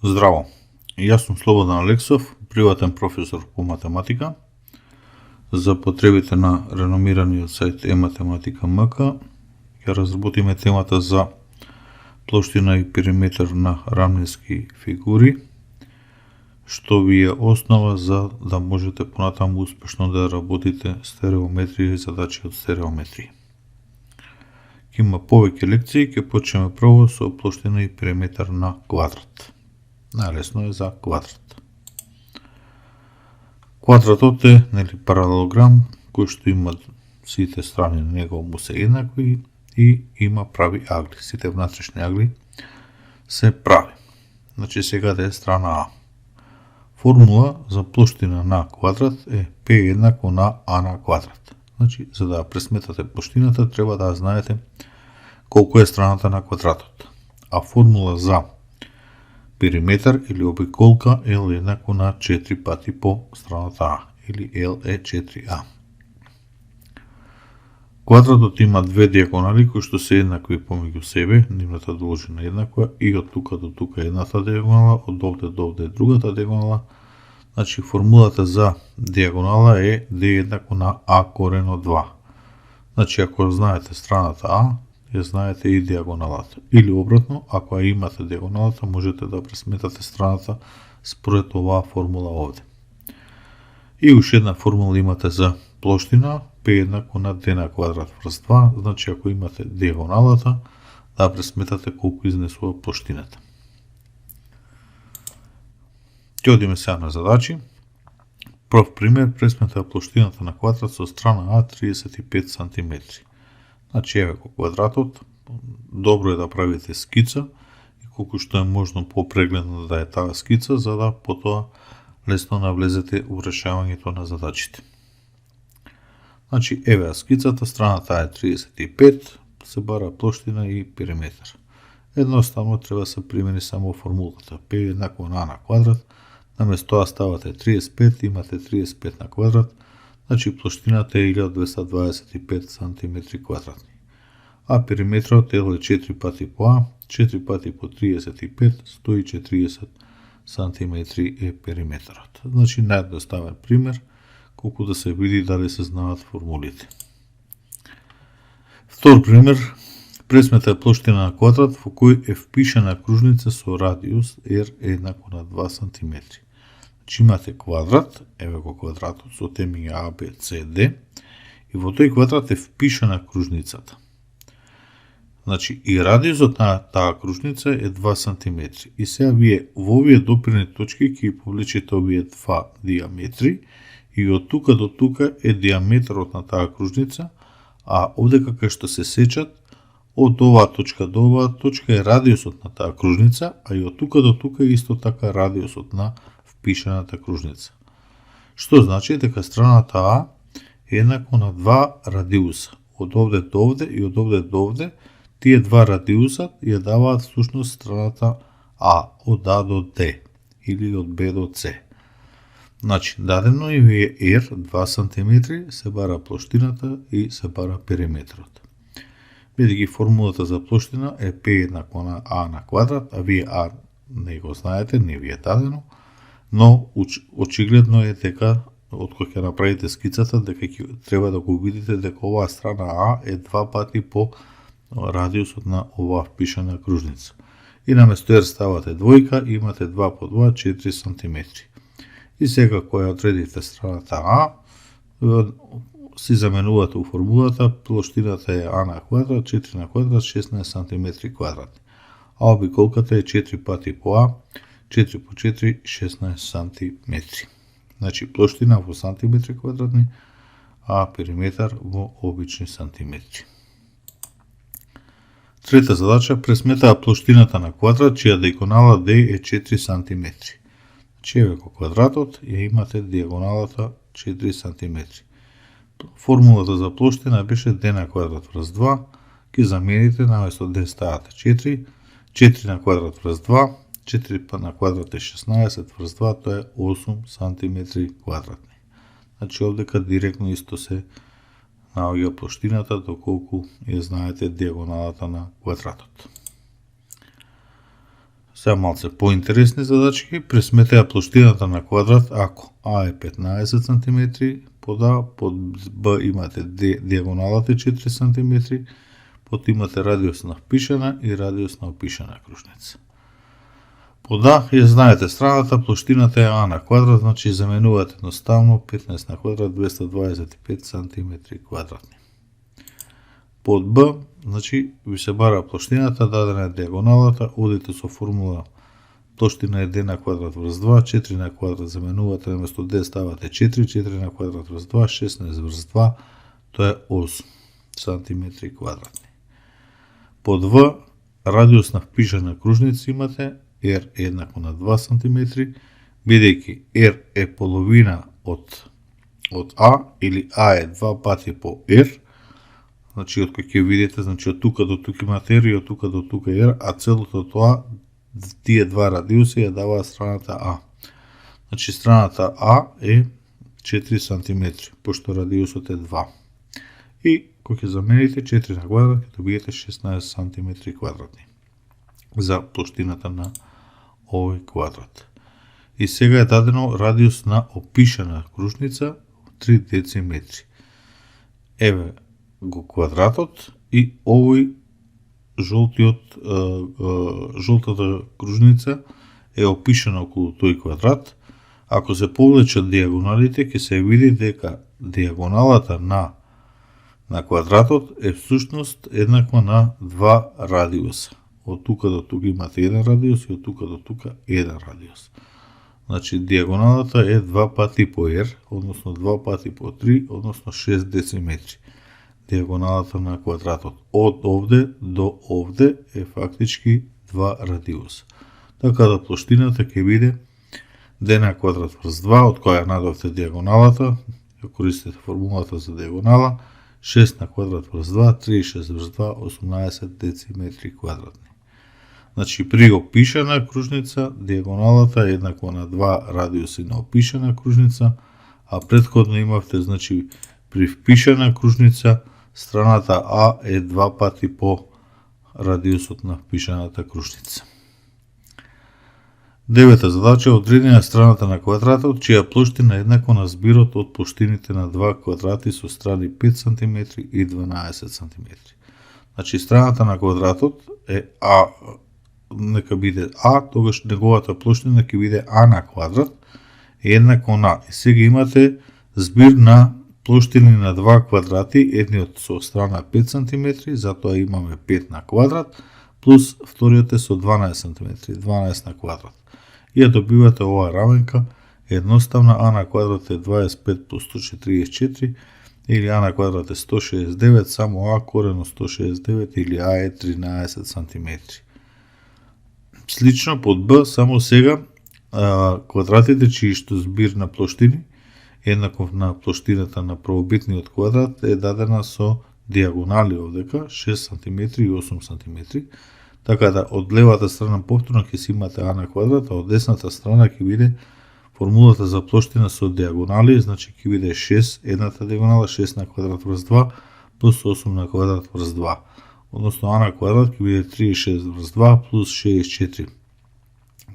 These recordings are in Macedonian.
Здраво, јас сум Слободан Алексов, приватен професор по математика. За потребите на реномираниот сајт eMatematika.mk ќе разработиме темата за плоштина и периметар на рамнински фигури, што ви е основа за да можете понатаму успешно да работите стереометрија и задачи од стереометрија. Ќе има повеќе лекции, ќе почнеме прво со плоштина и периметар на квадрат. Најлесно е за квадрат. Квадратот е паралелограм кој што има сите страни на него му се еднакви и има прави агли. Сите внатрешни агли се прави. Значи сега да е страна А. Формула за плоштина на квадрат е P еднакво на А на квадрат. Значи, за да пресметате плоштината, треба да знаете колку е страната на квадратот. А формула за периметар или обиколка L еднакво на 4 пати по страната А, или L е 4А. Квадратот има две диагонали кои што се еднакви помеѓу себе, нивната должина еднаква и од тука до тука едната диагонала, од овде до овде другата диагонала. Значи формулата за диагонала е D еднакво на А корен од 2. Значи ако знаете страната А, ја знаете и диагоналата. Или обратно, ако ја имате диагоналата, можете да пресметате страната според оваа формула овде. И уште една формула имате за плоштина, P еднакво на D на квадрат врз 2, значи ако имате диагоналата, да пресметате колку изнесува плоштината. Ќе одиме сега на задачи. Прв пример, пресмета плоштината на квадрат со страна А 35 см. Значи еве го квадратот, добро е да правите скица и колку што е можно попрегледно да е таа скица, за да потоа лесно навлезете у решавањето на задачите. Значи еве скицата, страната е 35, се бара плоштина и периметар. Едноставно треба се примени само формулата P еднакво на А на квадрат, наместо тоа ставате 35, имате 35 на квадрат, значи плоштината е 1225 см квадратни. А периметрот е 4 пати по А, 4 пати по 35, 140 см е периметрот. Значи наједноставен пример, колку да се види дали се знаат формулите. Втор пример, пресмета плоштина на квадрат во кој е впишана кружница со радиус R еднакво на 2 см. Значи имате квадрат, еве го квадратот со темиња А, Б, С, Д, и во тој квадрат е впишана кружницата. Значи и радиусот на таа кружница е 2 см. И сега вие во овие допирни точки ќе повлечете овие два диаметри и од тука до тука е диаметрот на таа кружница, а овде како што се сечат, од оваа точка до оваа точка е радиусот на таа кружница, а и од тука до тука е исто така радиусот на впишаната кружница. Што значи дека страната А е еднакво на 2 радиуса. Од овде до овде и од овде до овде, тие два радиуса ја даваат всушност страната А, од А до Д, или од Б до С. Значи, дадено и ви е R 2 см, се бара плоштината и се бара периметрот. Бидејќи формулата за плоштина е P еднакво на А на квадрат, а вие А не го знаете, не ви е дадено, но очигледно е дека, откој ќе направите скицата, дека треба да го видите дека оваа страна А е 2 пати по радиусот на оваа впишана кружница. И наместо R ставате двојка, имате 2 по 2, 4 см. И сега која одредите страната А, си заменувате у формулата, плоштината е А на квадрат, 4 на квадрат, 16 см квадратни. А обиколката е 4 пати по А, 4 по 4, 16 см. Значи плоштина во сантиметри квадратни, а периметар во обични сантиметри. Трета задача, пресметаа плоштината на квадрат, чија диагонала D е 4 см. Значи еве го квадратот, ја имате диагоналата 4 см. Формулата за плоштина беше D на квадрат врз 2, ќе замените, наместо D ставате 4, 4 на квадрат врз 2, 4 на квадрат е 16 врз 2, тоа е 8 см квадратни. Значи овдека директно исто се наоѓа плоштината доколку ја знаете диагоналата на квадратот. Сега малце поинтересни задачки. Пресметеа плоштината на квадрат ако А е 15 см, под А, под Б имате диагоналата 4 см, под имате радиус на впишана и радиус на опишана кружница. Под А, ја знаете страната, плоштината е А на квадрат, значи заменувате едноставно 15 на квадрат 225 см квадратни. Под Б, значи ви се бара плоштината, дадена е диагоналата, одите со формула плоштина е d на квадрат врз 2, 4 на квадрат заменувате, наместо d ставате 4, 4 на квадрат врз 2, 16 врз 2, тоа е 8 см квадратни. Под В, радиус на впишана кружница имате, r е еднакво на 2 см, бидејќи r е половина од А, или А е 2 пати по r, значи, од кој ќе видите, значи, од тука до тука имате R и од тука до тука R, а целото тоа, тие два радиуси ја даваат страната А. Значи, страната А е 4 см, пошто радиусот е 2. И, кој ќе замените 4 на квадрат, ќе добиете 16 см квадратни за плоштината на овој квадрат. И сега е дадено радиус на опишана кружница 3 дециметри. Еве, го квадратот и овој жолтата кружница е опишана околу тој квадрат. Ако се повлечат диагоналите, ќе се види дека диагоналата на квадратот е всушност еднаква на два радиуса. Од тука до тука имате еден радиус и од тука до тука еден радиус. Значи, диагоналата е 2 пати по r, односно 2 пати по 3, односно 6 дециметри. Диагоналата на квадратот од овде до овде е фактички 2 радиуса. Така да плоштината ќе биде d на квадрат врз 2, од која надовте диагоналата, ја користите формулата за диагонала, 6 на квадрат врз 2, 36 врз 2, 18 дециметри квадратни. Значи, при опишана кружница, диагоналата е еднаква на 2 радиуси на опишана кружница, а претходно имавте, значи, при впишана кружница, страната А е 2 пати по радиусот на впишаната кружница. Девета задача, одреди на страната на квадратот, чија плоштина е еднаква на збирот од плоштините на два квадрати со страни 5 см и 12 см. Значи, страната на квадратот е А, нека биде А, тогаш неговата плоштина ќе биде А на квадрат, е еднакво на. И сега имате збир на плоштини на два квадрати, едниот со страна 5 см, затоа имаме 5 на квадрат, плюс вториот е со 12 см, 12 на квадрат. И ја добивате оваа раменка, едноставна А на квадрат е 25 плюс 144, или А на квадрат е 169, само А корено 169, или А е 13 см. Слично под Б, само сега, квадратите чијшто збир на плоштини, еднаков на плоштината на правобитниот квадрат, е дадена со диагонали овдека, 6 см и 8 см. Така да, од левата страна повторно ќе си имате А на квадрат, а од десната страна ќе биде формулата за плоштина со диагонали, значи ќе биде 6, едната диагонала 6 на квадрат врз 2, плюс 8 на квадрат врз 2. Односно А на квадрат ќе биде 36 врз 2, плюс 64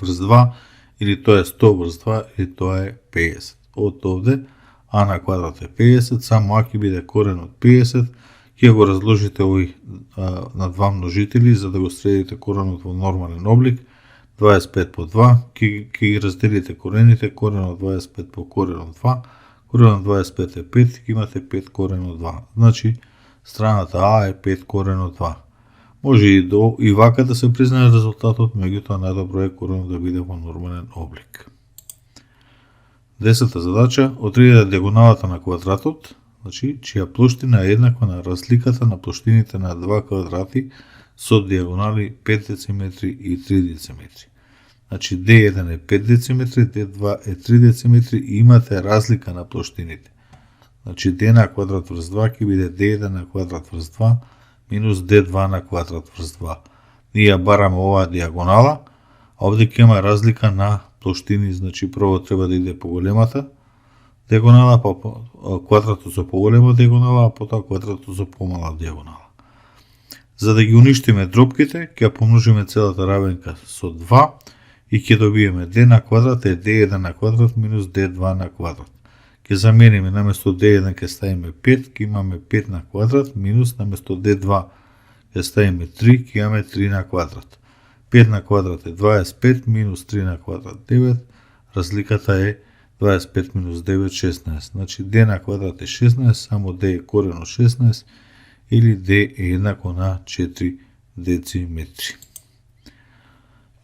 врз 2, или тоа е 100 врз 2, или тоа е 50. Од овде А на квадрат е 50, само А ќе биде корен од 50, ќе го разложите овој на два множители, за да го средите коренот во нормален облик, 25 по 2, ќе ги разделите корените, корен од 25 по корен од 2, корен од 25 е 5, ќе имате 5 корен од 2. Значи, страната А е 5 корен од 2. Може и вака да се признае резултатот, меѓутоа најдобро е коренот да биде во нормален облик. 10-та задача, одреди диагоналата на квадратот, значи, чија плоштина е еднаква на разликата на плоштините на два квадрати со диагонали 5 дециметри и 3 дециметри. Значи, D1 е 5 дециметри, D2 е 3 дециметри и имате разлика на плоштините. Значи, D на квадрат врз 2 ќе биде D1 на квадрат врз 2 минус D2 на квадрат врз 2. Ние ја бараме оваа диагонала, а овде ќе има разлика на плоштини, значи прво треба да иде поголемата диагонала, па квадратот со поголема диагонала, а потоа квадратот со помала диагонала. За да ги уништиме дробките, ќе ја помножиме целата равенка со 2 и ќе добиеме d на квадрат е d1 на квадрат минус d2 на квадрат. Ќе замениме наместо d1 ќе ставиме 5, ќе имаме 5 на квадрат минус наместо d2 ќе ставиме 3, ќе имаме 3 на квадрат. 5 на квадрат е 25 минус 3 на квадрат 9, разликата е 25 минус 9 16. Значи d на квадрат е 16, само d е корен од 16 или d е еднакво на 4 дециметри.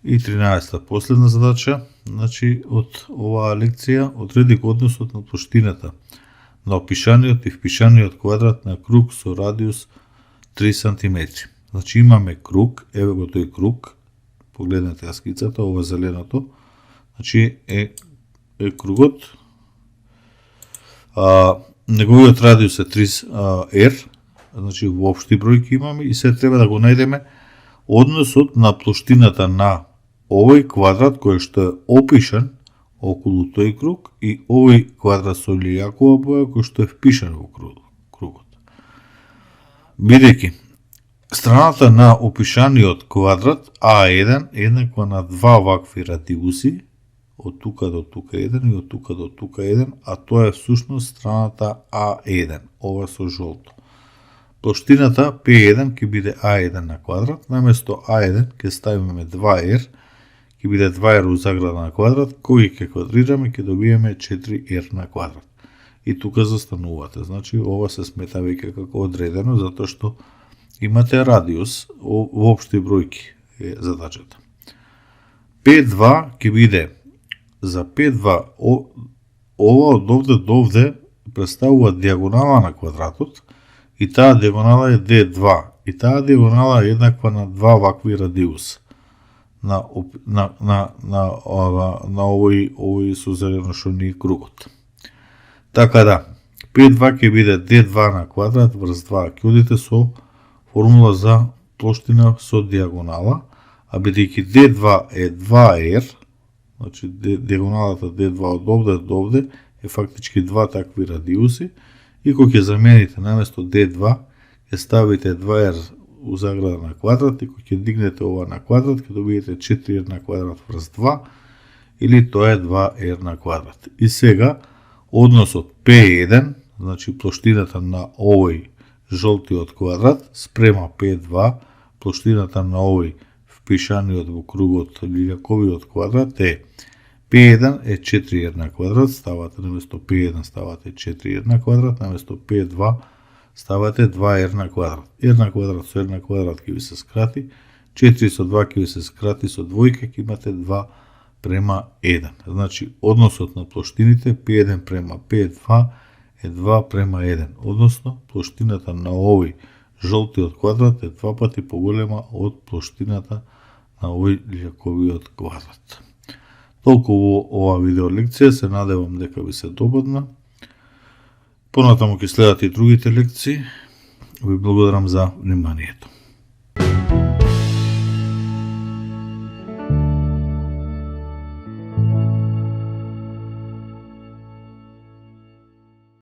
И 13-та последна задача, значи од оваа лекција, одреди го односот на плоштината на опишаниот и впишаниот квадрат на круг со радиус 3 см. Значи имаме круг, еве го тој круг, погледнете ја скицата, ова зеленото, значи е кругот, неговиот радиус е 3 r, значи воопшти бројки имаме и се треба да го најдеме односот на плоштината на овој квадрат кој што е опишан околу тој круг и овој квадрат со лилјакова боја кој што е впишан во кругот. Бидејќи страната на опишаниот квадрат А1 е еднаква на два вакви радиуси, од тука до тука 1 и од тука до тука 1, а тоа е всушност страната А1, ова со жолто. Плоштината P1 ќе биде A1 на квадрат, наместо A1 ќе ставиме 2R, ќе биде 2R у заграда на квадрат, кој ќе квадрираме, ќе добиеме 4R на квадрат. И тука застанувате, значи ова се смета веќе како одредено, затоа што имате радиус, воопшти бројки е задачата. P2 ќе биде, за P2, ова од овде до овде представува диагонала на квадратот, и таа диагонала е D2, и таа диагонала е еднаква на два вакви радиуса на овој со зелено што ни е кругот. Така да, P2 ќе биде D2 на квадрат врз 2, ќе одите со формула за плоштина со диагонала, а бидејќи D2 е 2R, значи диагоналата D2 од овде до овде е фактички два такви радиуси, и кога ќе замените наместо D2, ќе ставите 2R у заграда на квадрат, и кога ќе дигнете ова на квадрат, ќе добиете 4R на квадрат врз 2, или тоа е 2R на квадрат. И сега, односот P1, значи плоштината на овој жолтиот квадрат, спрема P2, плоштината на овој впишаниот во кругот лилјаковиот квадрат е P1 е 4R на квадрат, ставате наместо P1 ставате 4R на квадрат, наместо P2 ставате 2R на квадрат. R на квадрат со R на квадрат ќе ви се скрати, 4 со 2 ќе ви се скрати со двојка, ќе имате 2 према 1. Значи, односот на плоштините P1 према P2 е 2 према 1, односно плоштината на овој жолтиот квадрат е 2 пати поголема од плоштината на овој лилјаковиот квадрат. Толку во ова видео лекција, се надевам дека ви се допадна. Понатаму ќе следат и другите лекции. Ви благодарам за вниманието.